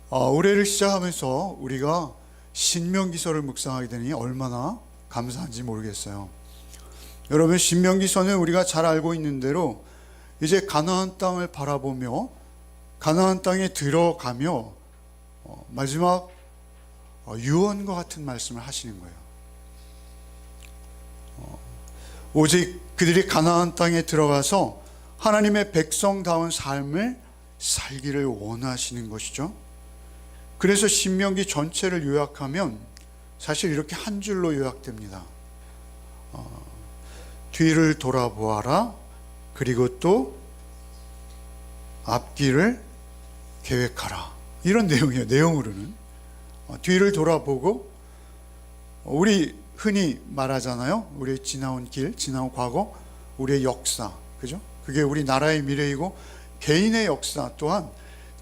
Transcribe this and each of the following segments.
올해를 시작하면서 우리가 신명기서를 묵상하게 되니 얼마나 감사한지 모르겠어요. 여러분, 신명기서는 우리가 잘 알고 있는 대로 이제 가나안 땅을 바라보며 가나안 땅에 들어가며 마지막 유언과 같은 말씀을 하시는 거예요. 오직 그들이 가나안 땅에 들어가서 하나님의 백성다운 삶을 살기를 원하시는 것이죠. 그래서 신명기 전체를 요약하면 사실 이렇게 한 줄로 요약됩니다. 뒤를 돌아보아라. 그리고 또 앞길을 계획하라. 이런 내용이에요. 내용으로는 뒤를 돌아보고, 우리 흔히 말하잖아요. 우리의 지나온 길, 지나온 과거, 우리의 역사, 그죠? 그게 우리 나라의 미래이고, 개인의 역사 또한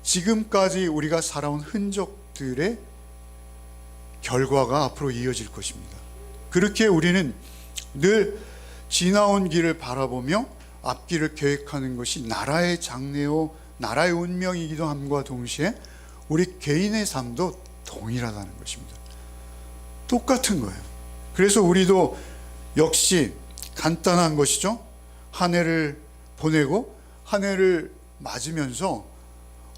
지금까지 우리가 살아온 흔적들의 결과가 앞으로 이어질 것입니다. 그렇게 우리는 늘 지나온 길을 바라보며 앞길을 계획하는 것이 나라의 장래요, 나라의 운명이기도 함과 동시에 우리 개인의 삶도 동일하다는 것입니다. 똑같은 거예요. 그래서 우리도 역시 간단한 것이죠. 한 해를 보내고 한 해를 맞으면서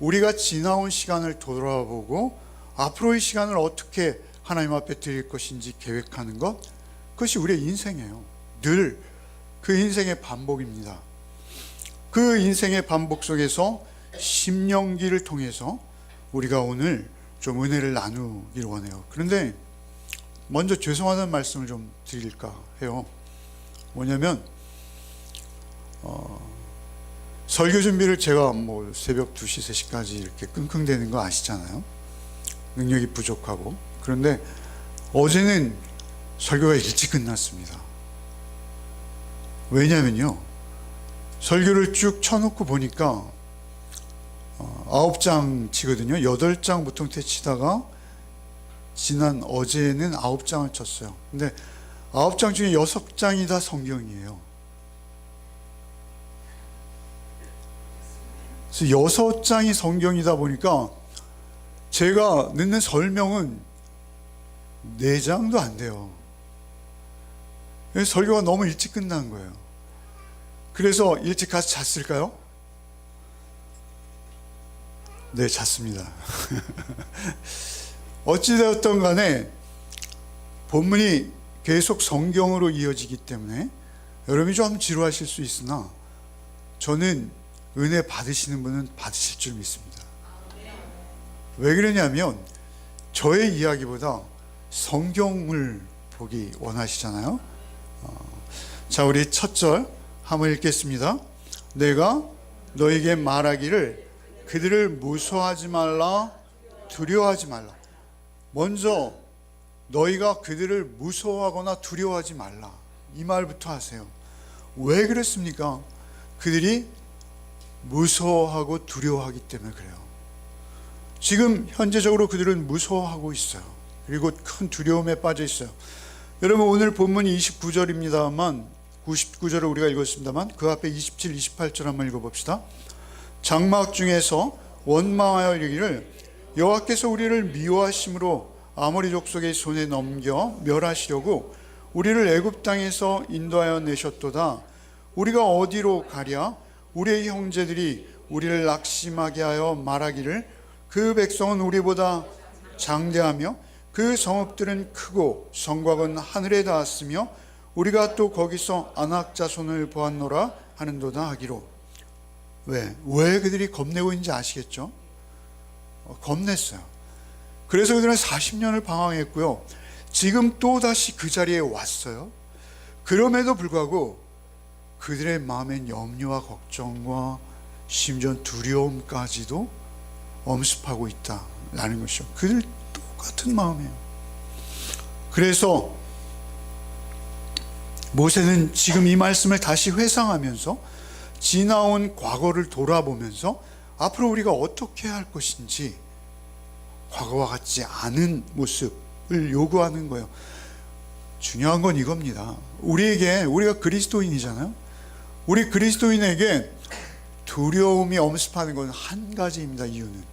우리가 지나온 시간을 돌아보고 앞으로의 시간을 어떻게 하나님 앞에 드릴 것인지 계획하는 것, 그것이 우리의 인생이에요. 늘 그 인생의 반복입니다. 그 인생의 반복 속에서 신명기를 통해서 우리가 오늘 좀 은혜를 나누길 원해요. 그런데 먼저 죄송하다는 말씀을 좀 드릴까 해요. 뭐냐면 설교 준비를 제가 새벽 2시, 3시까지 이렇게 끙끙대는 거 아시잖아요. 능력이 부족하고. 그런데 어제는 설교가 일찍 끝났습니다. 왜냐면요, 설교를 쭉 쳐놓고 보니까 9장 치거든요. 8장 보통 치다가 지난 어제는 9장을 쳤어요. 근데 9장 중에 6장이 다 성경이에요. 그래서 6장이 성경이다 보니까 제가 넣는 설명은 4장도 안 돼요. 그래서 설교가 너무 일찍 끝난 거예요. 그래서 일찍 가서 잤을까요? 네, 잤습니다. 어찌되었던 간에 본문이 계속 성경으로 이어지기 때문에 여러분이 좀 지루하실 수 있으나 저는 은혜 받으시는 분은 받으실 줄 믿습니다. 왜 그러냐면 저의 이야기보다 성경을 보기 원하시잖아요. 자, 우리 첫 절 한번 읽겠습니다. 내가 너에게 말하기를 그들을 무서워하지 말라, 두려워하지 말라. 먼저 너희가 그들을 무서워하거나 두려워하지 말라, 이 말부터 하세요. 왜 그랬습니까? 그들이 무서워하고 두려워하기 때문에 그래요. 지금 현재적으로 그들은 무서워하고 있어요. 그리고 큰 두려움에 빠져 있어요. 여러분, 오늘 본문이 29절입니다만 99절을 우리가 읽었습니다만 그 앞에 27, 28절 한번 읽어봅시다. 장막 중에서 원망하여 이르기를 여호와께서 우리를 미워하심으로 아모리 족속의 손에 넘겨 멸하시려고 우리를 애굽 땅에서 인도하여 내셨도다. 우리가 어디로 가랴? 우리의 형제들이 우리를 낙심하게 하여 말하기를 그 백성은 우리보다 장대하며 그 성읍들은 크고 성곽은 하늘에 닿았으며 우리가 또 거기서 아낙 자손을 보았노라 하는도다 하기로. 왜 그들이 겁내고 있는지 아시겠죠? 겁냈어요. 그래서 그들은 40년을 방황했고요. 지금 또다시 그 자리에 왔어요. 그럼에도 불구하고 그들의 마음엔 염려와 걱정과 심지어 두려움까지도 엄습하고 있다라는 것이죠. 그들 똑같은 마음이에요. 그래서 모세는 지금 이 말씀을 다시 회상하면서 지나온 과거를 돌아보면서 앞으로 우리가 어떻게 할 것인지 과거와 같지 않은 모습을 요구하는 거예요. 중요한 건 이겁니다. 우리가 그리스도인이잖아요. 우리 그리스도인에게 두려움이 엄습하는 건 한 가지입니다. 이유는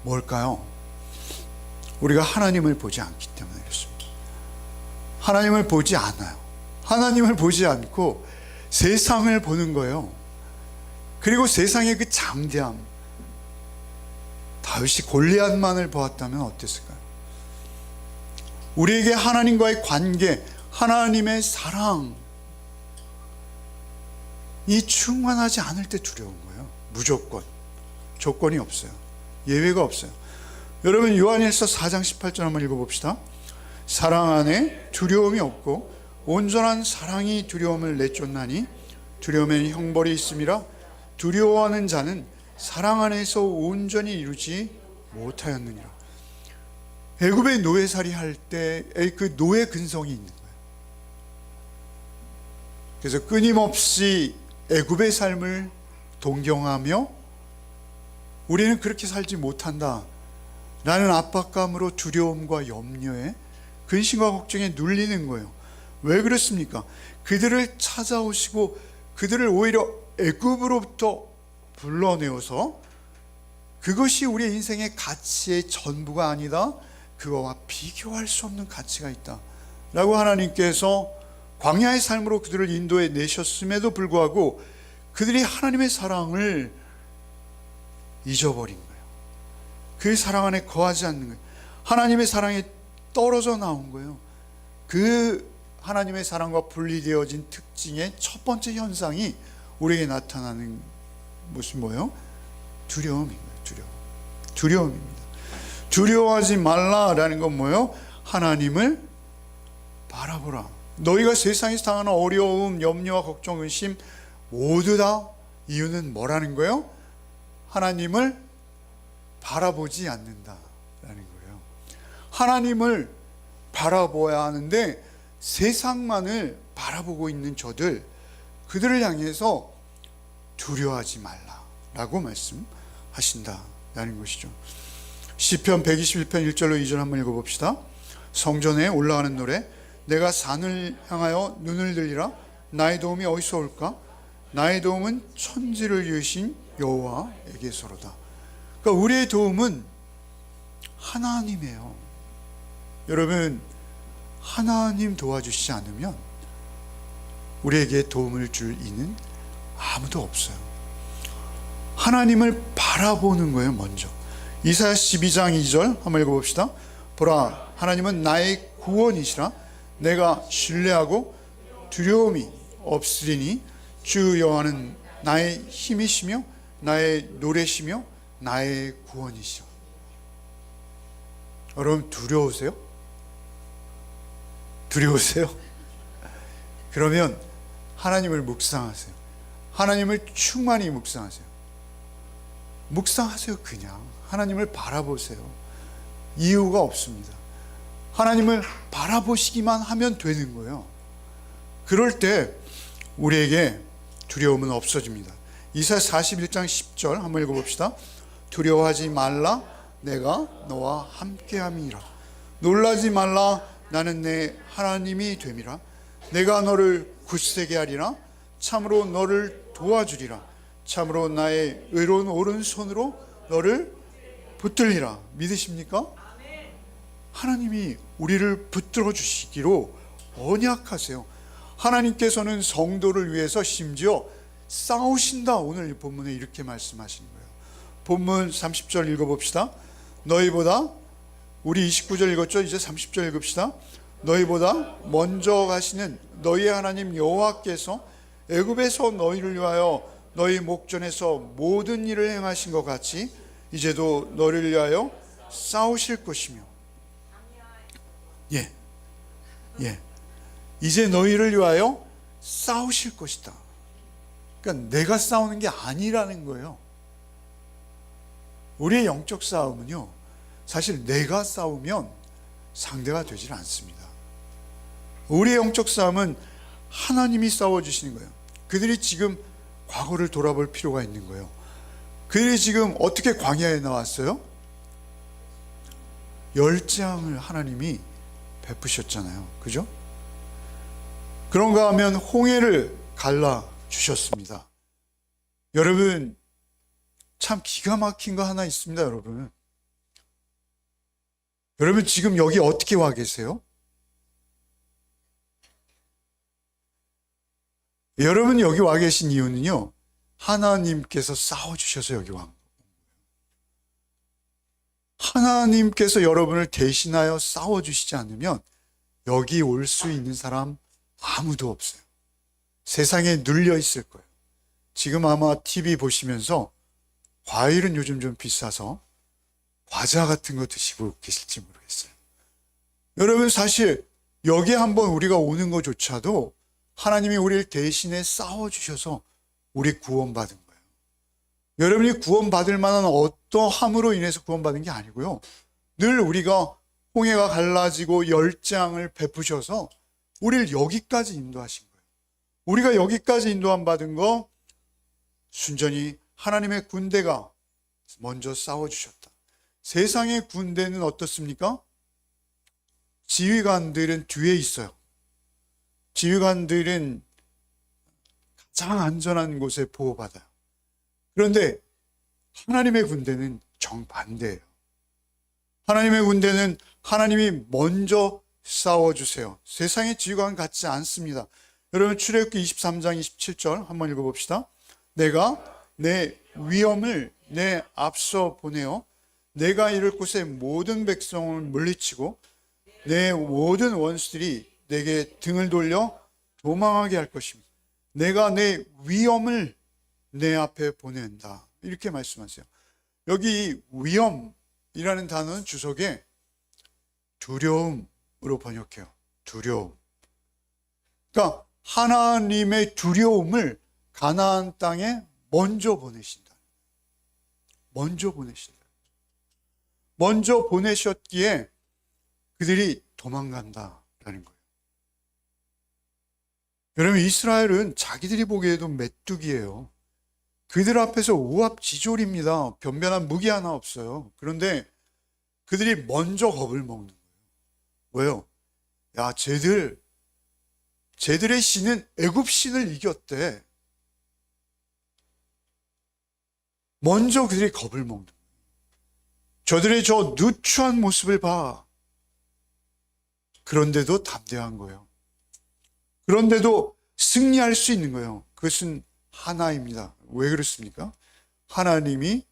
뭘까요? 우리가 하나님을 보지 않기 때문에 그렇습니다. 하나님을 보지 않아요. 하나님을 보지 않고 세상을 보는 거예요. 그리고 세상의 그 장대함, 다윗이 골리앗만을 보았다면 어땠을까요? 우리에게 하나님과의 관계, 하나님의 사랑이 충만하지 않을 때 두려운 거예요. 무조건. 조건이 없어요. 예외가 없어요. 여러분, 요한일서 4장 18절 한번 읽어봅시다. 사랑 안에 두려움이 없고 온전한 사랑이 두려움을 내쫓나니 두려움에는 형벌이 있음이라. 두려워하는 자는 사랑 안에서 온전히 이루지 못하였느니라. 애굽의 노예살이 할 때의 그 노예 근성이 있는 거예요. 그래서 끊임없이 애굽의 삶을 동경하며 우리는 그렇게 살지 못한다 라는 압박감으로 두려움과 염려에, 근심과 걱정에 눌리는 거예요. 왜 그렇습니까? 그들을 찾아오시고 그들을 오히려 애굽으로부터 불러내어서 그것이 우리의 인생의 가치의 전부가 아니다, 그거와 비교할 수 없는 가치가 있다 라고 하나님께서 광야의 삶으로 그들을 인도해 내셨음에도 불구하고 그들이 하나님의 사랑을 잊어버린 거예요. 그 사랑 안에 거하지 않는 거예요. 하나님의 사랑에 떨어져 나온 거예요. 그 하나님의 사랑과 분리되어진 특징의 첫 번째 현상이 우리에게 나타나는 것이 뭐예요? 두려움인 거예요. 두려움입니다. 두려워하지 말라라는 건 뭐예요? 하나님을 바라보라. 너희가 세상에서 당하는 어려움, 염려와 걱정, 근심 모두 다 이유는 뭐라는 거예요? 하나님을 바라보지 않는다라는 거예요. 하나님을 바라보아야 하는데 세상만을 바라보고 있는 저들, 그들을 향해서 두려워하지 말라라고 말씀하신다라는 것이죠. 시편 121편 1절로 2절 한번 읽어봅시다. 성전에 올라가는 노래. 내가 산을 향하여 눈을 들리라. 나의 도움이 어디서 올까? 나의 도움은 천지를 지으신 여호와에게서로다. 그러니까 우리의 도움은 하나님이에요. 여러분, 하나님 도와주시지 않으면 우리에게 도움을 줄 이는 아무도 없어요. 하나님을 바라보는 거예요. 먼저 이사야 12장 2절 한번 읽어봅시다. 보라, 하나님은 나의 구원이시라. 내가 신뢰하고 두려움이 없으리니 주 여호와는 나의 힘이시며 나의 노래시며 나의 구원이시라. 여러분, 두려우세요? 두려우세요? 그러면 하나님을 묵상하세요. 하나님을 충만히 묵상하세요. 묵상하세요. 그냥 하나님을 바라보세요. 이유가 없습니다. 하나님을 바라보시기만 하면 되는 거예요. 그럴 때 우리에게 두려움은 없어집니다. 이사야 41장 10절 한번 읽어봅시다. 두려워하지 말라. 내가 너와 함께함이라. 놀라지 말라. 나는 내 하나님이 됨이라. 내가 너를 굳세게 하리라. 참으로 너를 도와주리라. 참으로 나의 의로운 오른손으로 너를 붙들리라. 믿으십니까? 하나님이 우리를 붙들어 주시기로 언약하세요. 하나님께서는 성도를 위해서 심지어 싸우신다. 오늘 이 본문에 이렇게 말씀하시는 거예요. 본문 30절 읽어봅시다. 너희보다, 우리 29절 읽었죠? 이제 30절 읽읍시다. 너희보다 먼저 가시는 너희의 하나님 여호와께서 애굽에서 너희를 위하여 너희 목전에서 모든 일을 행하신 것 같이 이제도 너희를 위하여 싸우실 것이며, 이제 너희를 위하여 싸우실 것이다. 그러니까 내가 싸우는 게 아니라는 거예요. 우리의 영적 싸움은요, 사실 내가 싸우면 상대가 되질 않습니다. 우리의 영적 싸움은 하나님이 싸워주시는 거예요. 그들이 지금 과거를 돌아볼 필요가 있는 거예요. 그들이 지금 어떻게 광야에 나왔어요? 열재앙을 하나님이 베푸셨잖아요. 그죠? 그런가 하면 홍해를 갈라주셨습니다. 여러분, 참 기가 막힌 거 하나 있습니다. 여러분, 여러분 지금 여기 어떻게 와 계세요? 여러분 여기 와 계신 이유는요, 하나님께서 싸워주셔서 여기 와. 하나님께서 여러분을 대신하여 싸워주시지 않으면 여기 올 수 있는 사람 아무도 없어요. 세상에 눌려 있을 거예요. 지금 아마 TV 보시면서 과일은 요즘 좀 비싸서 과자 같은 거 드시고 계실지 모르겠어요. 여러분 사실 여기 한번 우리가 오는 것조차도 하나님이 우리를 대신에 싸워주셔서 우리 구원받은 거예요. 여러분이 구원받을 만한 어떠함으로 인해서 구원받은 게 아니고요. 늘 우리가 홍해가 갈라지고 열장을 베푸셔서 우리를 여기까지 인도하신 거예요. 우리가 여기까지 인도함 받은 거 순전히 하나님의 군대가 먼저 싸워주셨다. 세상의 군대는 어떻습니까? 지휘관들은 뒤에 있어요. 지휘관들은 가장 안전한 곳에 보호받아요. 그런데 하나님의 군대는 정반대예요. 하나님의 군대는 하나님이 먼저 싸워주세요. 세상의 지휘관 같지 않습니다. 여러분 출애굽기 23장 27절 한번 읽어봅시다. 내가 내 위엄을 내 앞서 보내어 내가 이를 곳의 모든 백성을 물리치고 내 모든 원수들이 내게 등을 돌려 도망하게 할 것입니다. 내가 내 위엄을 내 앞에 보낸다. 이렇게 말씀하세요. 여기 위엄이라는 단어는 주석에 두려움으로 번역해요. 두려움. 그러니까 하나님의 두려움을 가나안 땅에 먼저 보내신다. 먼저 보내신다. 먼저 보내셨기에 그들이 도망간다라는 거예요. 여러분 이스라엘은 자기들이 보기에도 메뚜기예요. 그들 앞에서 우압지졸입니다. 변변한 무기 하나 없어요. 그런데 그들이 먼저 겁을 먹는 거예요. 왜요? 야, 쟤들의 신은 애굽 신을 이겼대. 먼저 그들이 겁을 먹는 거예요. 저들의 저 누추한 모습을 봐. 그런데도 담대한 거예요. 그런데도 승리할 수 있는 거예요. 그것은 하나입니다. 왜 그렇습니까? 하나님이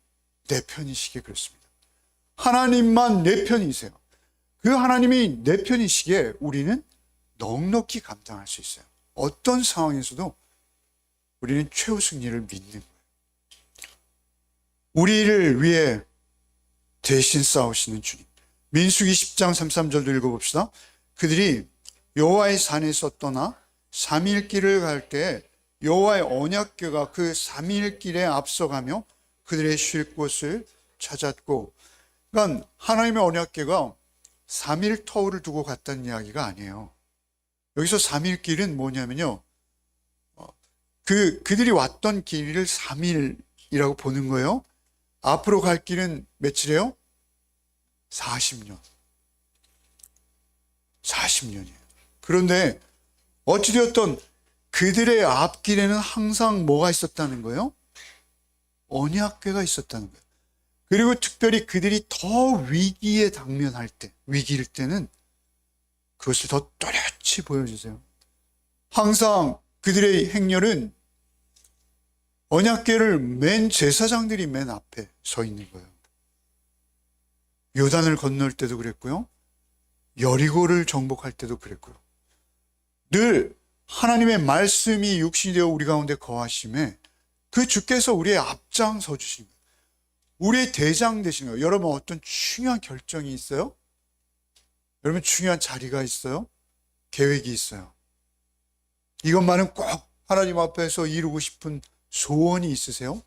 내 편이시기에 그렇습니다. 하나님만 내 편이세요. 그 하나님이 내 편이시기에 우리는 넉넉히 감당할 수 있어요. 어떤 상황에서도 우리는 최후 승리를 믿는 거예요. 우리를 위해 대신 싸우시는 주님. 민수기 10장 33절도 읽어봅시다. 그들이 여호와의 산에서 떠나 3일 길을 갈 때 여호와의 언약궤가 그 3일 길에 앞서가며 그들의 쉴 곳을 찾았고, 그러니까 하나님의 언약궤가 3일 터울을 두고 갔다는 이야기가 아니에요. 여기서 3일 길은 뭐냐면요, 그들이 왔던 길을 3일이라고 보는 거예요. 앞으로 갈 길은 며칠이에요? 40년. 40년이에요. 그런데 어찌되었던 그들의 앞길에는 항상 뭐가 있었다는 거예요? 언약궤가 있었다는 거예요. 그리고 특별히 그들이 더 위기에 당면할 때, 위기일 때는 그것을 더 또렷이 보여주세요. 항상 그들의 행렬은 언약궤를 맨 제사장들이 맨 앞에 서 있는 거예요. 요단을 건널 때도 그랬고요. 여리고를 정복할 때도 그랬고요. 늘 하나님의 말씀이 육신이 되어 우리 가운데 거하심에 그 주께서 우리의 앞장서 주신 거예요. 우리의 대장 되신 거예요. 여러분 어떤 중요한 결정이 있어요? 여러분 중요한 자리가 있어요? 계획이 있어요. 이것만은 꼭 하나님 앞에서 이루고 싶은 소원이 있으세요?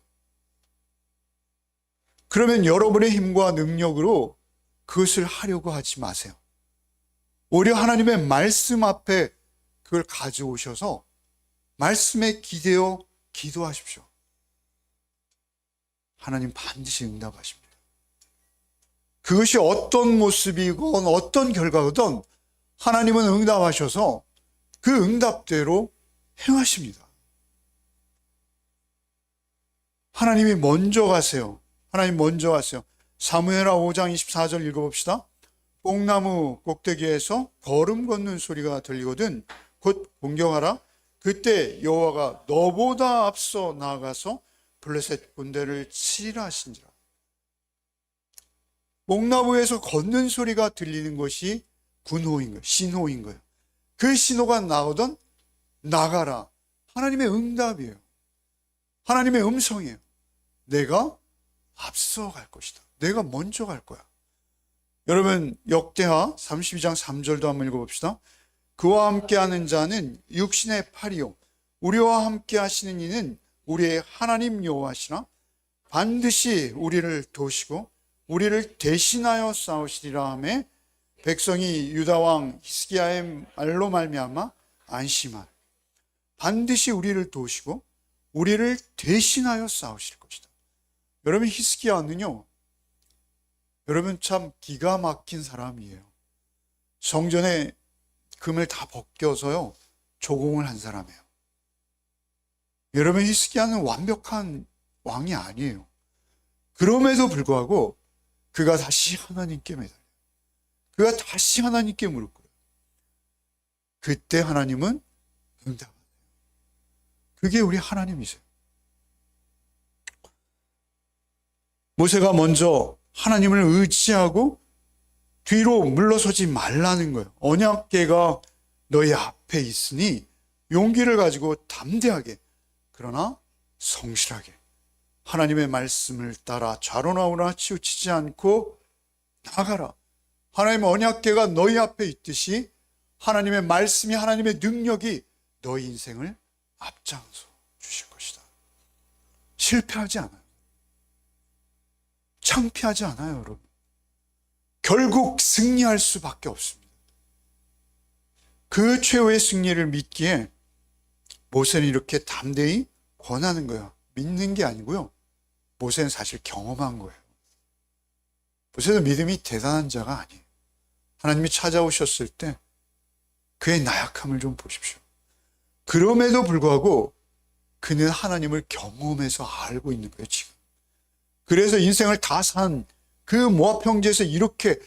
그러면 여러분의 힘과 능력으로 그것을 하려고 하지 마세요. 오히려 하나님의 말씀 앞에 그걸 가져오셔서 말씀에 기대어 기도하십시오. 하나님 반드시 응답하십니다. 그것이 어떤 모습이건 어떤 결과든 하나님은 응답하셔서 그 응답대로 행하십니다. 하나님이 먼저 가세요. 하나님 먼저 가세요. 사무엘하 5장 24절 읽어봅시다. 뽕나무 꼭대기에서 걸음 걷는 소리가 들리거든 곧 공경하라. 그때 여호와가 너보다 앞서 나아가서 블레셋 군대를 치리라 하신지라. 뽕나무에서 걷는 소리가 들리는 것이 군호인 거예요. 신호인 거예요. 그 신호가 나오던 나가라. 하나님의 응답이에요. 하나님의 음성이에요. 내가 앞서 갈 것이다. 내가 먼저 갈 거야. 여러분, 역대하 32장 3절도 한번 읽어봅시다. 그와 함께하는 자는 육신의 팔이요 우리와 함께 하시는 이는 우리의 하나님 여호와시라. 반드시 우리를 도우시고 우리를 대신하여 싸우시리라 하며 백성이 유다 왕 히스기야의 말로 말미암아 안심하라. 반드시 우리를 도우시고 우리를 대신하여 싸우실 것이다. 여러분, 히스기야는요, 여러분 참 기가 막힌 사람이에요. 성전에 금을 다 벗겨서요 조공을 한 사람이에요. 여러분, 히스기야는 완벽한 왕이 아니에요. 그럼에도 불구하고 그가 다시 하나님께 매달려요. 그가 다시 하나님께 무릎 꿇어요. 그때 하나님은 응답하세요. 그게 우리 하나님이세요. 모세가 먼저 하나님을 의지하고 뒤로 물러서지 말라는 거예요. 언약궤가 너희 앞에 있으니 용기를 가지고 담대하게 그러나 성실하게 하나님의 말씀을 따라 좌로나우나 치우치지 않고 나가라. 하나님의 언약궤가 너희 앞에 있듯이 하나님의 말씀이, 하나님의 능력이 너희 인생을 앞장서 주실 것이다. 실패하지 않아요. 창피하지 않아요, 여러분. 결국 승리할 수밖에 없습니다. 그 최후의 승리를 믿기에 모세는 이렇게 담대히 권하는 거예요. 믿는 게 아니고요. 모세는 사실 경험한 거예요. 모세는 믿음이 대단한 자가 아니에요. 하나님이 찾아오셨을 때 그의 나약함을 좀 보십시오. 그럼에도 불구하고 그는 하나님을 경험해서 알고 있는 거예요, 지금. 그래서 인생을 다 산 그 모압 형제에서 이렇게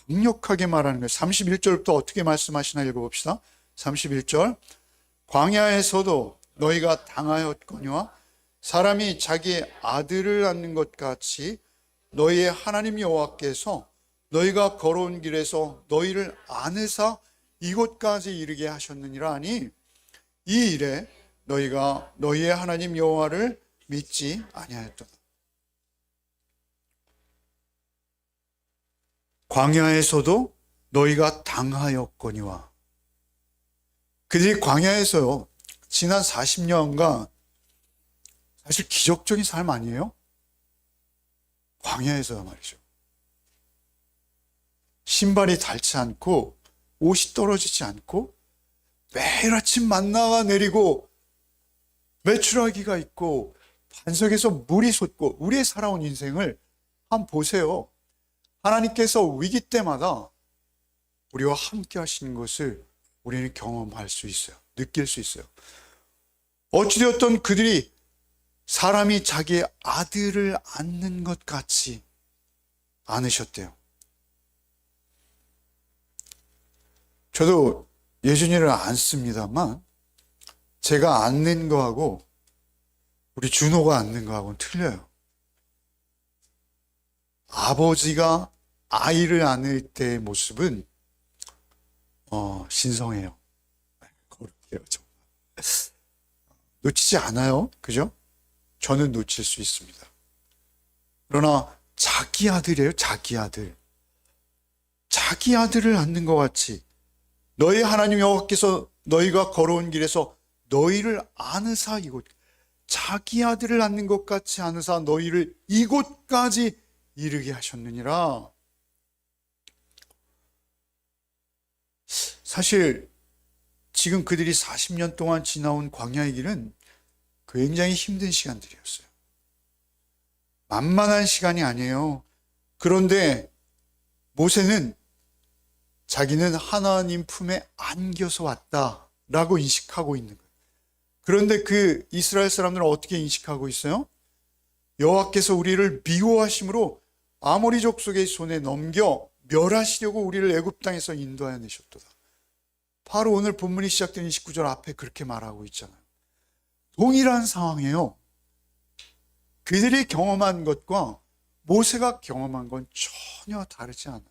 강력하게 말하는 거예요. 31절부터 어떻게 말씀하시나 읽어봅시다. 31절. 광야에서도 너희가 당하였거니와 사람이 자기 아들을 낳는 것 같이 너희의 하나님 여호와께서 너희가 걸어온 길에서 너희를 안으사 이곳까지 이르게 하셨느니라 하니 이 일에 너희가 너희의 하나님 여호와를 믿지 아니하였도다. 광야에서도 너희가 당하였거니와. 그들이 광야에서요 지난 40년간 사실 기적적인 삶 아니에요? 광야에서야 말이죠. 신발이 닳지 않고 옷이 떨어지지 않고 매일 아침 만나가 내리고 메추라기가 있고 반석에서 물이 솟고 우리의 살아온 인생을 한번 보세요. 하나님께서 위기 때마다 우리와 함께 하시는 것을 우리는 경험할 수 있어요. 느낄 수 있어요. 어찌되었던 그들이 사람이 자기의 아들을 안는 것 같이 안으셨대요. 저도 예준이를 안습니다만 제가 안는 거하고 우리 준호가 안는 거하고는 틀려요. 아버지가 아이를 안을 때의 모습은 신성해요. 거룩해요, 정말. 놓치지 않아요, 그죠? 저는 놓칠 수 있습니다. 그러나 자기 아들이에요, 자기 아들. 자기 아들을 안는 것 같이 너희 하나님 여호와께서 너희가 걸어온 길에서 너희를 안으사 이곳, 자기 아들을 안는 것 같이 안으사 너희를 이곳까지 이르게 하셨느니라. 사실 지금 그들이 40년 동안 지나온 광야의 길은 굉장히 힘든 시간들이었어요. 만만한 시간이 아니에요. 그런데 모세는 자기는 하나님 품에 안겨서 왔다라고 인식하고 있는 거예요. 그런데 그 이스라엘 사람들은 어떻게 인식하고 있어요? 여호와께서 우리를 미워하심으로 아모리 족속의 손에 넘겨 멸하시려고 우리를 애굽 땅에서 인도하여 내셨도다. 바로 오늘 본문이 시작된 29절 앞에 그렇게 말하고 있잖아요. 동일한 상황이에요. 그들이 경험한 것과 모세가 경험한 건 전혀 다르지 않아요.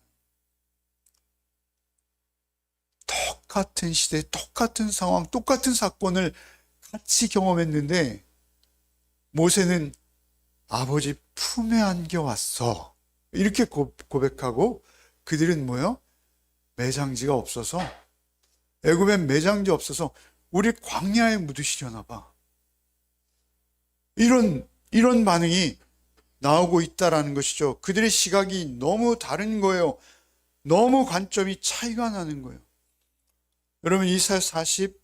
똑같은 시대, 똑같은 상황, 똑같은 사건을 같이 경험했는데 모세는 아버지 품에 안겨왔어. 이렇게 고백하고 그들은 뭐요? 매장지가 없어서, 애굽엔 매장지 없어서 우리 광야에 묻으시려나 봐. 이런 반응이 나오고 있다라는 것이죠. 그들의 시각이 너무 다른 거예요. 너무 관점이 차이가 나는 거예요. 여러분 이사야 46장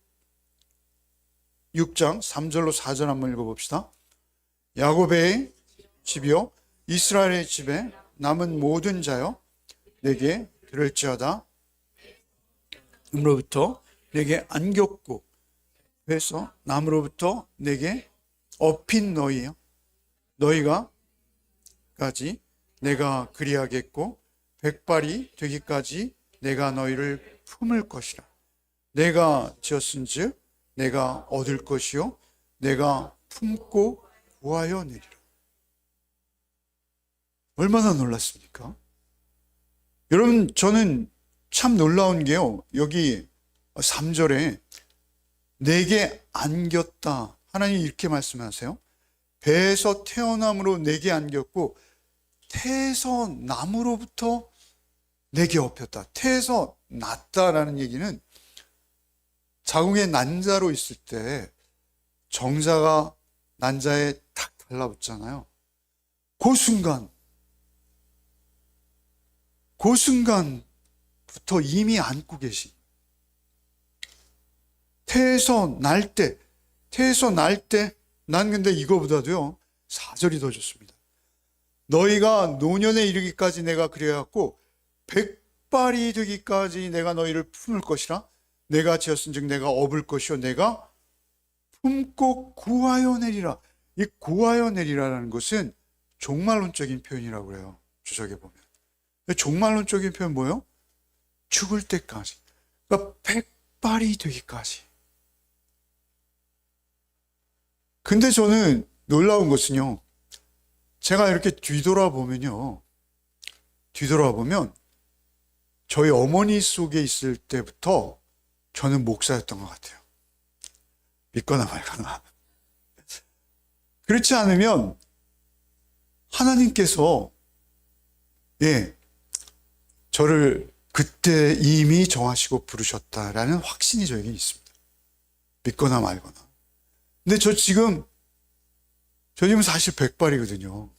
3절로 4절 한번 읽어봅시다. 야곱의 집이요 이스라엘의 집에 남은 모든 자여 내게 들을지어다. 나무로부터 내게 안겼고 그래서 나무로부터 내게 업힌 너희여 너희가 까지 내가 그리하겠고 백발이 되기까지 내가 너희를 품을 것이라. 내가 지었은즉 내가 얻을 것이요 내가 품고 구하여 내리라. 얼마나 놀랐습니까? 여러분 저는 참 놀라운 게요, 여기 3절에 내게 안겼다, 하나님이 이렇게 말씀하세요. 배에서 태어남으로 내게 안겼고 태에서 나무로부터 내게 업혔다. 태에서 났다라는 얘기는 자궁의 난자로 있을 때 정자가 난자에 탁 달라붙잖아요. 그 순간부터 이미 안고 계신, 태에서 날 때, 난 근데 이거보다도요 4절이 더 좋습니다. 너희가 노년에 이르기까지 내가 그래갖고 백발이 되기까지 내가 너희를 품을 것이라. 내가 지었은즉 내가 업을 것이요 내가 품고 구하여 내리라. 이 구하여 내리라라는 것은 종말론적인 표현이라고 그래요. 주석에 보면 종말론적인 표현 뭐예요? 죽을 때까지, 그러니까 백발이 되기까지. 근데 저는 놀라운 것은요, 제가 이렇게 뒤돌아보면 저희 어머니 속에 있을 때부터 저는 목사였던 것 같아요. 믿거나 말거나. 그렇지 않으면 하나님께서 저를 그때 이미 정하시고 부르셨다라는 확신이 저에게 있습니다. 믿거나 말거나. 근데 저 지금 사실 백발이거든요.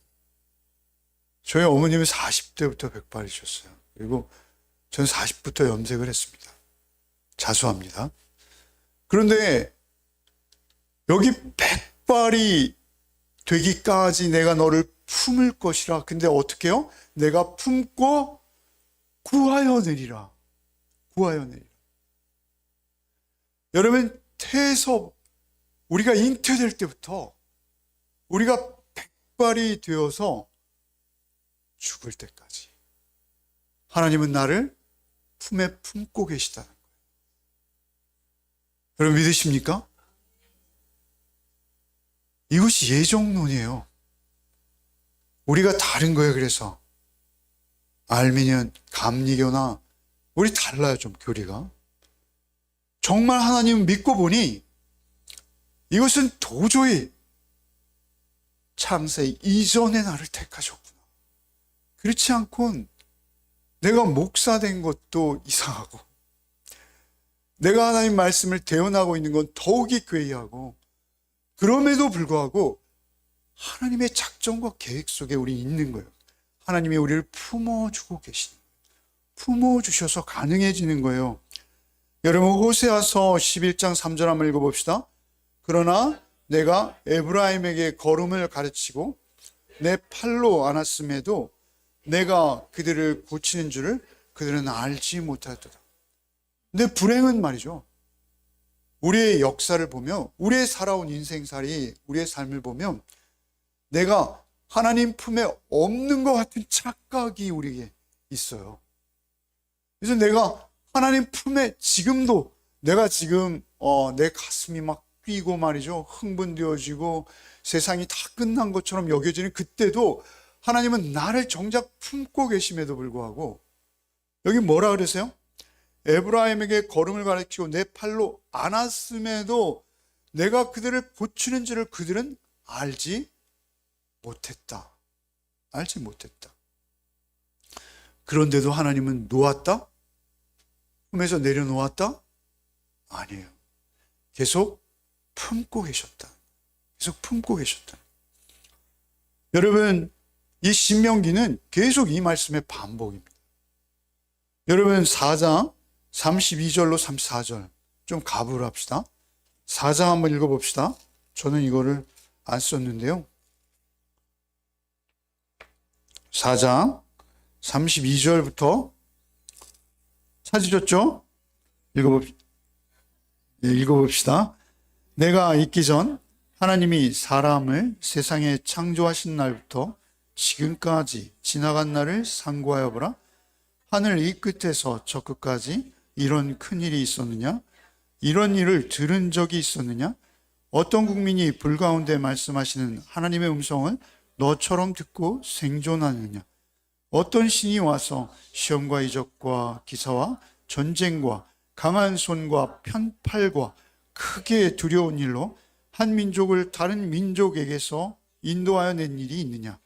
저희 어머님은 40대부터 백발이셨어요. 그리고 저는 40부터 염색을 했습니다. 자수합니다. 그런데 여기 백발이 되기까지 내가 너를 품을 것이라. 근데 어떻게 해요? 내가 품고 구하여 내리라. 구하여 내리라. 여러분 태에서 우리가 잉태될 때부터 우리가 백발이 되어서 죽을 때까지 하나님은 나를 품에 품고 계시다는 거예요. 여러분 믿으십니까? 이것이 예정론이에요. 우리가 다른 거예요. 그래서 알미니언, 감리교나 우리 달라요. 좀 교리가. 정말 하나님 믿고 보니 이것은 도저히 창세 이전에 나를 택하셨구나. 그렇지 않곤 내가 목사된 것도 이상하고 내가 하나님 말씀을 대언하고 있는 건 더욱이 괴이하고, 그럼에도 불구하고 하나님의 작정과 계획 속에 우리 있는 거예요. 하나님이 우리를 품어주고 계시는 거예요. 품어주셔서 가능해지는 거예요. 여러분 호세아서 11장 3절 한번 읽어봅시다. 그러나 내가 에브라임에게 걸음을 가르치고 내 팔로 안았음에도 내가 그들을 고치는 줄을 그들은 알지 못하였도다. 근데 불행은 말이죠, 우리의 역사를 보면, 우리의 살아온 인생살이, 우리의 삶을 보면 내가 하나님 품에 없는 것 같은 착각이 우리에게 있어요. 그래서 내가 하나님 품에 지금도 내가 지금 내 가슴이 막 뛰고 말이죠. 흥분되어지고 세상이 다 끝난 것처럼 여겨지는 그때도 하나님은 나를 정작 품고 계심에도 불구하고 여기 뭐라 그러세요? 에브라임에게 걸음을 가르치고 내 팔로 안았음에도 내가 그들을 고치는 줄을 그들은 알지 못했다. 알지 못했다. 그런데도 하나님은 놓았다? 품에서 내려놓았다? 아니에요. 계속 품고 계셨다. 계속 품고 계셨다. 여러분, 이 신명기는 계속 이 말씀의 반복입니다. 여러분, 4장 32절로 34절 좀 가부를 합시다. 4장 한번 읽어봅시다. 저는 이거를 안 썼는데요. 4장 32절부터 찾으셨죠? 읽어봅시다. 내가 있기 전 하나님이 사람을 세상에 창조하신 날부터 지금까지 지나간 날을 상고하여 보라. 하늘 이 끝에서 저 끝까지 이런 큰일이 있었느냐? 이런 일을 들은 적이 있었느냐? 어떤 국민이 불 가운데 말씀하시는 하나님의 음성을 너처럼 듣고 생존하느냐? 어떤 신이 와서 시험과 이적과 기사와 전쟁과 강한 손과 편팔과 크게 두려운 일로 한 민족을 다른 민족에게서 인도하여 낸 일이 있느냐?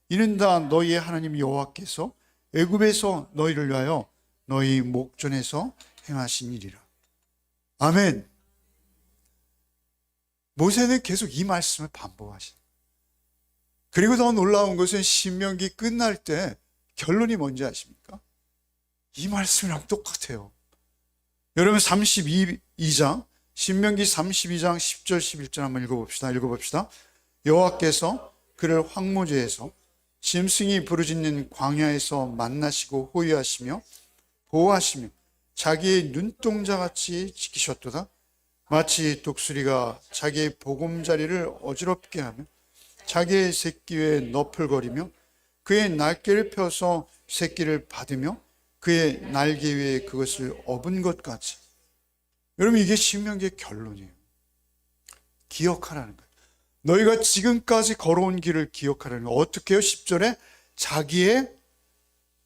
이는 다 너희의 하나님 여호와께서 애굽에서 너희를 위하여 너희 목전에서 행하신 일이라. 아멘. 모세는 계속 이 말씀을 반복하시는. 그리고 더 놀라운 것은 신명기 끝날 때 결론이 뭔지 아십니까? 이 말씀이랑 똑같아요. 여러분 32장 신명기 32장 10절 11절 한번 읽어봅시다. 여호와께서 그를 황무지에서 짐승이 부르짖는 광야에서 만나시고 호위하시며 보호하시며 자기의 눈동자같이 지키셨도다. 마치 독수리가 자기의 보금자리를 어지럽게 하며 자기의 새끼 위에 너풀거리며 그의 날개를 펴서 새끼를 받으며 그의 날개 위에 그것을 업은 것 같이. 여러분, 이게 신명기의 결론이에요. 기억하라는 거예요. 너희가 지금까지 걸어온 길을 기억하라는 거예요. 어떻게 해요? 10절에 자기의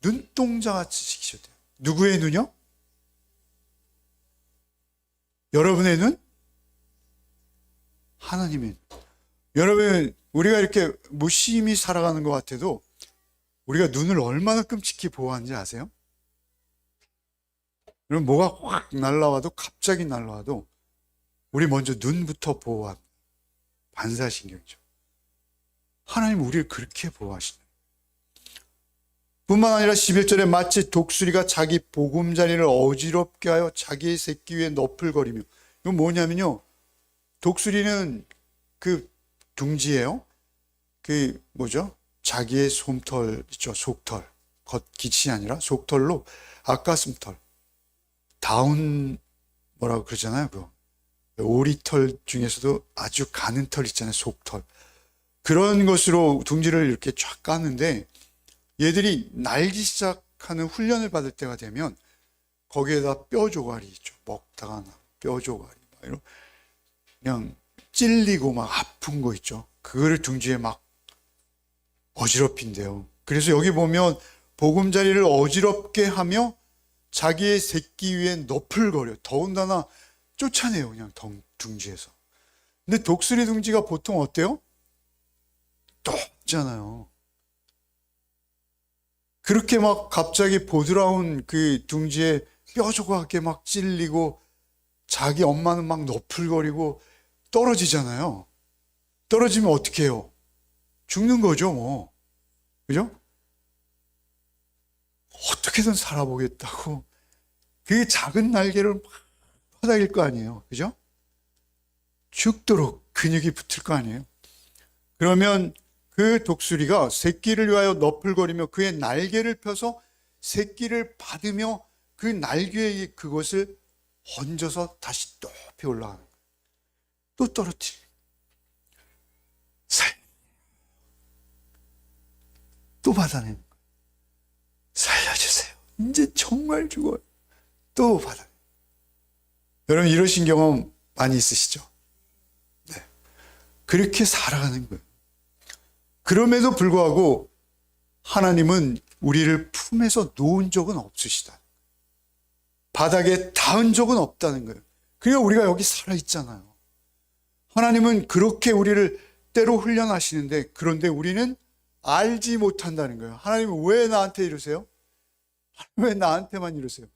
눈동자같이 지키셨대요. 누구의 눈이요? 여러분의 눈? 하나님의 눈. 여러분, 우리가 이렇게 무심히 살아가는 것 같아도 우리가 눈을 얼마나 끔찍히 보호하는지 아세요? 여러분, 뭐가 확 날라와도, 갑자기 날라와도 우리 먼저 눈부터 보호합니다. 반사신경이죠. 하나님 우리를 그렇게 보호하시네. 뿐만 아니라 11절에 마치 독수리가 자기 보금자리를 어지럽게 하여 자기의 새끼 위에 너풀거리며. 이건 뭐냐면요, 독수리는 그 둥지예요. 그 뭐죠? 자기의 솜털 있죠. 속털. 겉깃이 아니라 속털로 앞가슴털. 다운 뭐라고 그러잖아요. 그거. 오리털 중에서도 아주 가는 털 있잖아요. 속털. 그런 것으로 둥지를 이렇게 쫙 까는데 얘들이 날기 시작하는 훈련을 받을 때가 되면 거기에다 뼈 조각이 있죠. 먹다가 뼈 조각이 막 이런 그냥 찔리고 막 아픈 거 있죠. 그거를 둥지에 막 어지럽힌대요. 그래서 여기 보면 보금자리를 어지럽게 하며 자기의 새끼 위에 너풀거려. 더군다나 쫓아내요. 그냥 둥지에서. 근데 독수리 둥지가 보통 어때요? 좁잖아요. 그렇게 막 갑자기 보드라운 그 둥지에 뼈 조각에 막 찔리고 자기 엄마는 막 너풀거리고 떨어지잖아요. 떨어지면 어떻게 해요? 죽는 거죠, 뭐. 그죠? 어떻게든 살아보겠다고 그 작은 날개를 막 퍼다길 거 아니에요. 그죠? 죽도록 근육이 붙을 거 아니에요. 그러면 그 독수리가 새끼를 위하여 너풀거리며 그의 날개를 펴서 새끼를 받으며 그 날개에 그것을 얹어서 다시 높이 올라가는 거예요. 또 떨어뜨려. 또 받아내는 거예요. 살려주세요. 이제 정말 죽어요. 또 바닥. 여러분 이러신 경험 많이 있으시죠? 네. 그렇게 살아가는 거예요. 그럼에도 불구하고 하나님은 우리를 품에서 놓은 적은 없으시다. 바닥에 닿은 적은 없다는 거예요. 그러니까 우리가 여기 살아있잖아요. 하나님은 그렇게 우리를 때로 훈련하시는데, 그런데 우리는 알지 못한다는 거예요. 하나님은 왜 나한테 이러세요? 왜 나한테만 이러세요?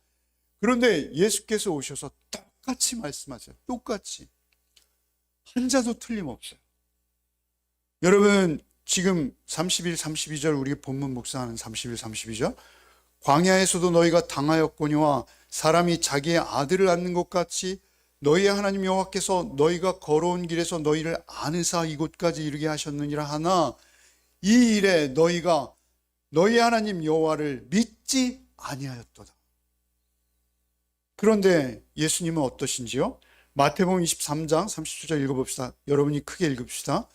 그런데 예수께서 오셔서 똑같이 말씀하세요. 똑같이. 한자도 틀림없어요. 여러분 지금 31, 32절 우리 본문 묵상하는 31, 32절 광야에서도 너희가 당하였거니와 사람이 자기의 아들을 낳는 것 같이 너희의 하나님 여호와께서 너희가 걸어온 길에서 너희를 안으사 이곳까지 이르게 하셨느니라 하나 이 일에 너희가 너희 하나님 여호와를 믿지 아니하였도다. 그런데 예수님은 어떠신지요? 마태복음 23장 30절 읽어봅시다. 여러분이 크게 읽읍시다.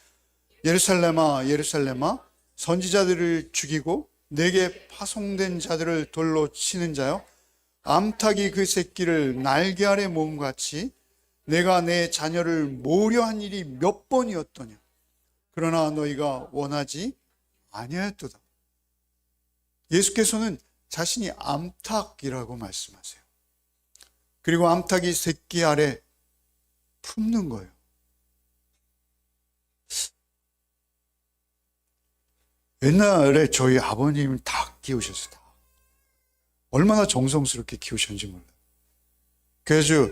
예루살렘아 예루살렘아 선지자들을 죽이고 내게 파송된 자들을 돌로 치는 자여 암탉이 그 새끼를 날개 아래 모음같이 내가 내 자녀를 모으려 한 일이 몇 번이었더냐. 그러나 너희가 원하지 아니하였도다. 예수께서는 자신이 암탉이라고 말씀하세요. 그리고 암탉이 새끼 아래 품는 거예요. 옛날에 저희 아버님을 다 키우셨어요. 다. 얼마나 정성스럽게 키우셨는지 몰라요. 그래서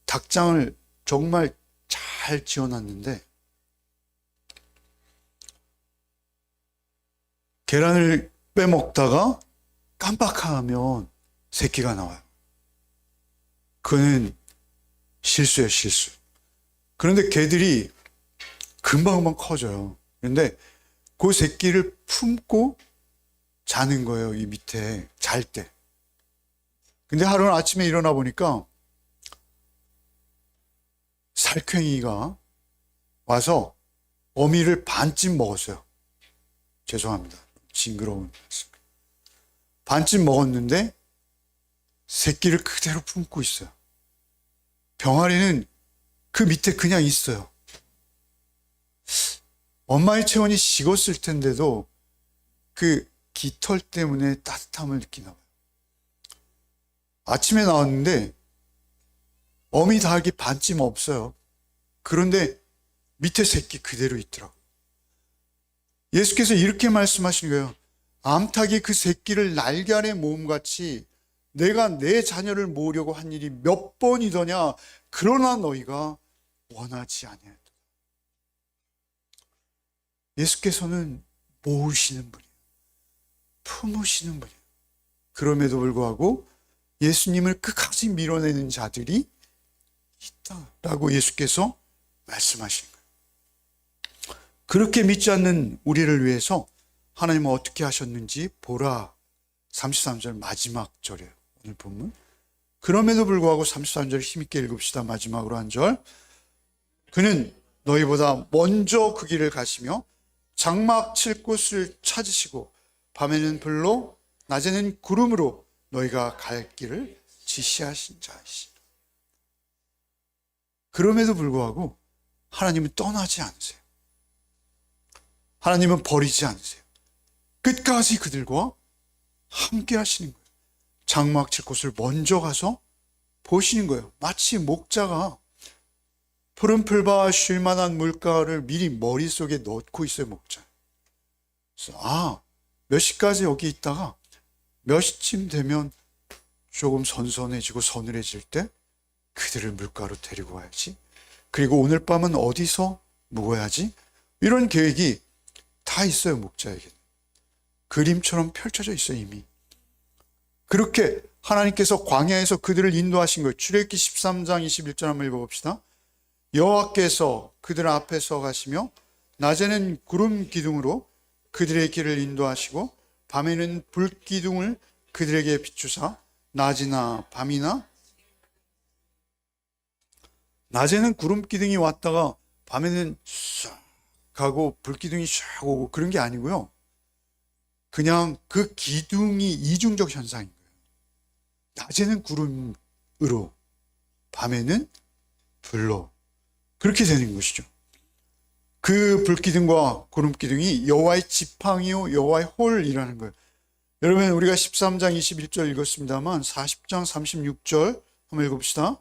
닭장을 정말 잘 지어놨는데 계란을 빼먹다가 깜빡하면 새끼가 나와요. 그는 실수예요, 실수. 그런데 개들이 금방금방 커져요. 그런데 그 새끼를 품고 자는 거예요, 이 밑에 잘 때. 근데 하루는 아침에 일어나 보니까 살쾡이가 와서 어미를 반쯤 먹었어요. 죄송합니다. 징그러운 말씀. 반쯤 먹었는데 새끼를 그대로 품고 있어요. 병아리는 그 밑에 그냥 있어요. 엄마의 체온이 식었을 텐데도 그 깃털 때문에 따뜻함을 느끼나 봐요. 아침에 나왔는데 어미 닭이 반쯤 없어요. 그런데 밑에 새끼 그대로 있더라고요. 예수께서 이렇게 말씀하시는 거예요. 암탉이 그 새끼를 날개 아래 모음같이 내가 내 자녀를 모으려고 한 일이 몇 번이더냐. 그러나 너희가 원하지 아니하였다. 예수께서는 모으시는 분이에요. 품으시는 분이에요. 그럼에도 불구하고 예수님을 끝까지 밀어내는 자들이 있다라고 예수께서 말씀하시는 거예요. 그렇게 믿지 않는 우리를 위해서 하나님은 어떻게 하셨는지 보라. 33절 마지막 절이에요. 오늘 본문. 그럼에도 불구하고 33절 힘있게 읽읍시다. 마지막으로 한 절. 그는 너희보다 먼저 그 길을 가시며 장막 칠 곳을 찾으시고 밤에는 불로 낮에는 구름으로 너희가 갈 길을 지시하신 자이시다. 그럼에도 불구하고 하나님은 떠나지 않으세요. 하나님은 버리지 않으세요. 끝까지 그들과 함께 하시는 거예요. 장막 칠 곳을 먼저 가서 보시는 거예요. 마치 목자가 푸른 풀과 쉴 만한 물가를 미리 머릿속에 넣고 있어요, 목자. 그래서 몇 시까지 여기 있다가 몇 시쯤 되면 조금 선선해지고 서늘해질 때 그들을 물가로 데리고 와야지. 그리고 오늘 밤은 어디서 묵어야지. 이런 계획이 다 있어요, 목자에게. 그림처럼 펼쳐져 있어요, 이미. 그렇게 하나님께서 광야에서 그들을 인도하신 거예요. 출애굽기 13장 21절 한번 읽어봅시다. 여호와께서 그들 앞에서 가시며 낮에는 구름 기둥으로 그들의 길을 인도하시고 밤에는 불 기둥을 그들에게 비추사 낮이나 밤이나 낮에는 구름 기둥이 왔다가 밤에는 싹 가고 불 기둥이 샥 오고 그런 게 아니고요. 그냥 그 기둥이 이중적 현상인 거예요. 낮에는 구름으로 밤에는 불로 그렇게 되는 것이죠. 그 불기둥과 구름기둥이 여호와의 지팡이요 여호와의 홀이라는 거예요. 여러분 우리가 13장 21절 읽었습니다만 40장 36절 한번 읽어봅시다.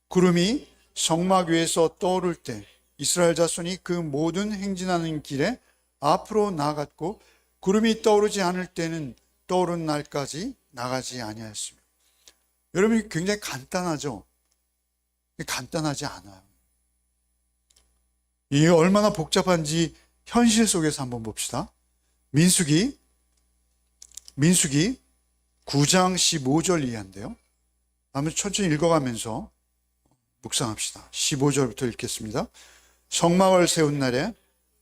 구름이 성막 위에서 떠오를 때 이스라엘 자손이 그 모든 행진하는 길에 앞으로 나아갔고 구름이 떠오르지 않을 때는 떠오른 날까지 나가지 아니하였으며. 여러분 굉장히 간단하죠? 간단하지 않아요. 이게 얼마나 복잡한지 현실 속에서 한번 봅시다. 민수기 9장 15절 이하인데요. 한번 천천히 읽어가면서 묵상합시다. 15절부터 읽겠습니다. 성막을 세운 날에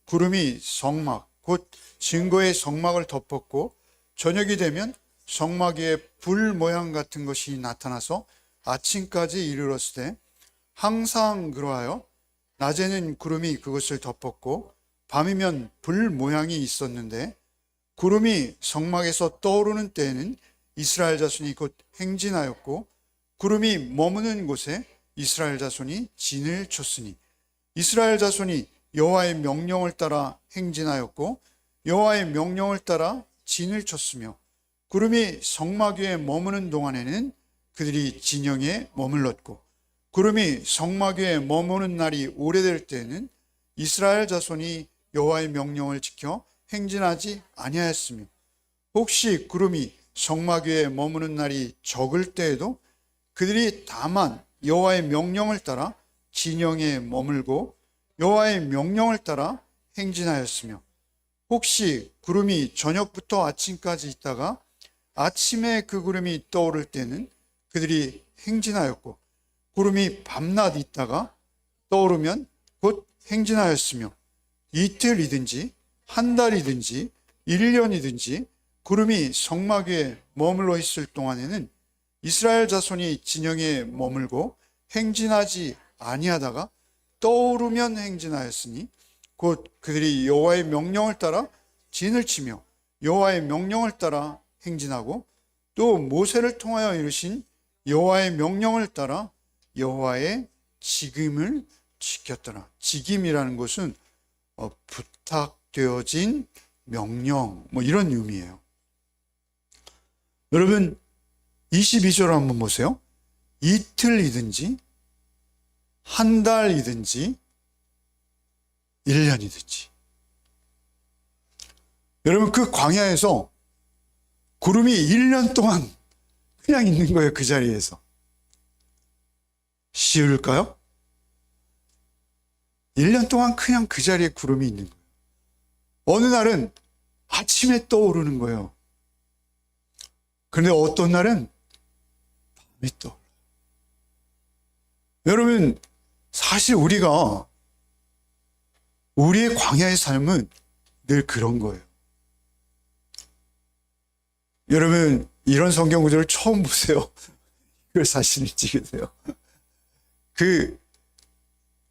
구름이 성막 곧 증거의 성막을 덮었고 저녁이 되면 성막 위에 불 모양 같은 것이 나타나서 아침까지 이르렀을 때 항상 그러하여 낮에는 구름이 그것을 덮었고 밤이면 불 모양이 있었는데 구름이 성막에서 떠오르는 때에는 이스라엘 자손이 곧 행진하였고 구름이 머무는 곳에 이스라엘 자손이 진을 쳤으니 이스라엘 자손이 여호와의 명령을 따라 행진하였고 여호와의 명령을 따라 진을 쳤으며 구름이 성막 위에 머무는 동안에는 그들이 진영에 머물렀고 구름이 성막 위에 머무는 날이 오래될 때에는 이스라엘 자손이 여호와의 명령을 지켜 행진하지 아니하였으며 혹시 구름이 성막 위에 머무는 날이 적을 때에도 그들이 다만 여호와의 명령을 따라 진영에 머물고 여호와의 명령을 따라 행진하였으며 혹시 구름이 저녁부터 아침까지 있다가 아침에 그 구름이 떠오를 때는 그들이 행진하였고 구름이 밤낮 있다가 떠오르면 곧 행진하였으며 이틀이든지 한 달이든지 1년이든지 구름이 성막 위에 머물러 있을 동안에는 이스라엘 자손이 진영에 머물고 행진하지 아니하다가 떠오르면 행진하였으니 곧 그들이 여호와의 명령을 따라 진을 치며 여호와의 명령을 따라 행진하고 또 모세를 통하여 이루신 여호와의 명령을 따라 여호와의 직임을 지켰더라. 직임이라는 것은 부탁되어진 명령 이런 의미예요. 여러분 22절 한번 보세요. 이틀이든지 한 달이든지 1년이든지. 여러분 그 광야에서 구름이 1년 동안 그냥 있는 거예요. 그 자리에서. 쉬울까요? 1년 동안 그냥 그 자리에 구름이 있는 거예요. 어느 날은 아침에 떠오르는 거예요. 그런데 어떤 날은 밤에 떠올라요. 여러분 사실 우리의 광야의 삶은 늘 그런 거예요. 여러분 이런 성경 구절을 처음 보세요. 이걸 사실을 찍으세요.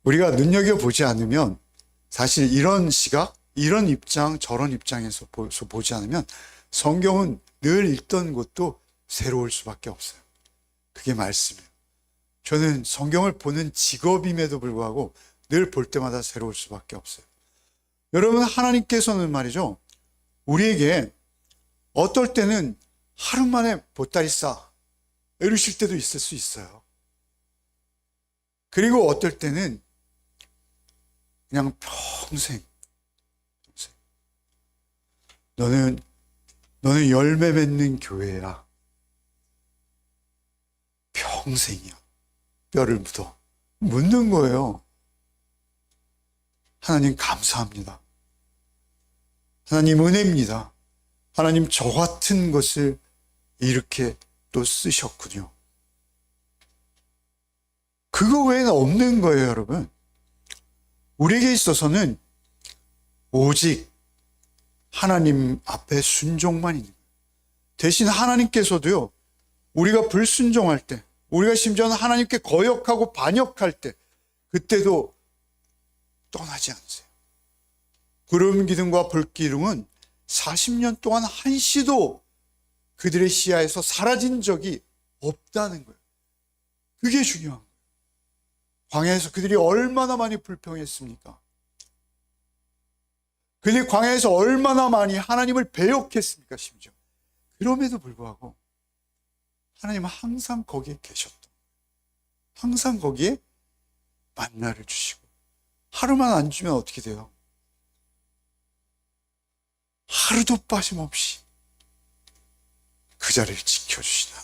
우리가 눈여겨보지 않으면 사실 이런 시각, 이런 입장, 저런 입장에서 보지 않으면 성경은 늘 읽던 것도 새로울 수밖에 없어요. 그게 말씀이에요. 저는 성경을 보는 직업임에도 불구하고 늘 볼 때마다 새로울 수밖에 없어요. 여러분 하나님께서는 말이죠. 우리에게 어떨 때는 하루 만에 보따리 싸 이러실 때도 있을 수 있어요. 그리고 어떨 때는 그냥 평생 너는 열매 맺는 교회야. 평생이야. 뼈를 묻는 거예요. 하나님 감사합니다. 하나님 은혜입니다. 하나님 저 같은 것을 이렇게 또 쓰셨군요. 그거 외에는 없는 거예요, 여러분. 우리에게 있어서는 오직 하나님 앞에 순종만 있는 거예요. 대신 하나님께서도요, 우리가 불순종할 때, 우리가 심지어는 하나님께 거역하고 반역할 때, 그때도 떠나지 않으세요. 구름 기둥과 불 기둥은 40년 동안 한시도 그들의 시야에서 사라진 적이 없다는 거예요. 그게 중요한 거예요. 광야에서 그들이 얼마나 많이 불평했습니까? 그들이 광야에서 얼마나 많이 하나님을 배역했습니까? 심지어. 그럼에도 불구하고 하나님은 항상 거기에 계셨던, 항상 거기에 만나를 주시고, 하루만 안 주면 어떻게 돼요? 하루도 빠짐없이 그 자리를 지켜주시다.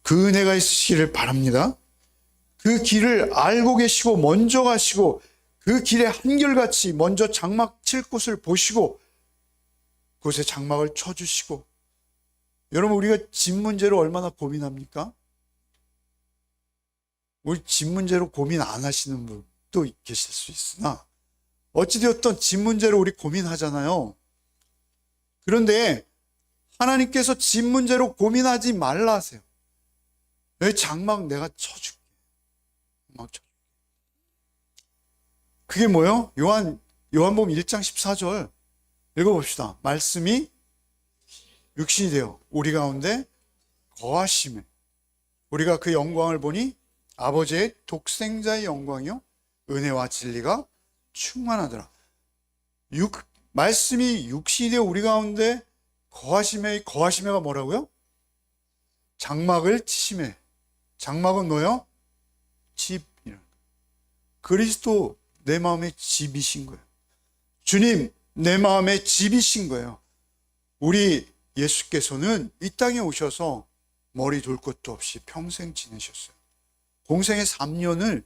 그 은혜가 있으시기를 바랍니다. 그 길을 알고 계시고 먼저 가시고 그 길에 한결같이 먼저 장막 칠 곳을 보시고 그곳에 장막을 쳐주시고. 여러분, 우리가 집 문제로 얼마나 고민합니까? 우리 집 문제로 고민 안 하시는 분도 계실 수 있으나 어찌되었던 집 문제로 우리 고민하잖아요. 그런데 하나님께서 집 문제로 고민하지 말라 하세요. 내 장막 내가 쳐줄게. 막 쳐줄게. 그게 뭐예요? 요한복음 1장 14절 읽어봅시다. 말씀이 육신이 되어 우리 가운데 거하심에 우리가 그 영광을 보니 아버지의 독생자의 영광이요 은혜와 진리가 충만하더라. 말씀이 육신이 되어 우리 가운데 거하심에가 뭐라고요? 장막을 치심에. 장막은 뭐예요? 집이라는 거예요. 그리스도 내 마음의 집이신 거예요. 주님 내 마음의 집이신 거예요. 우리 예수께서는 이 땅에 오셔서 머리 둘 것도 없이 평생 지내셨어요. 공생의 3년을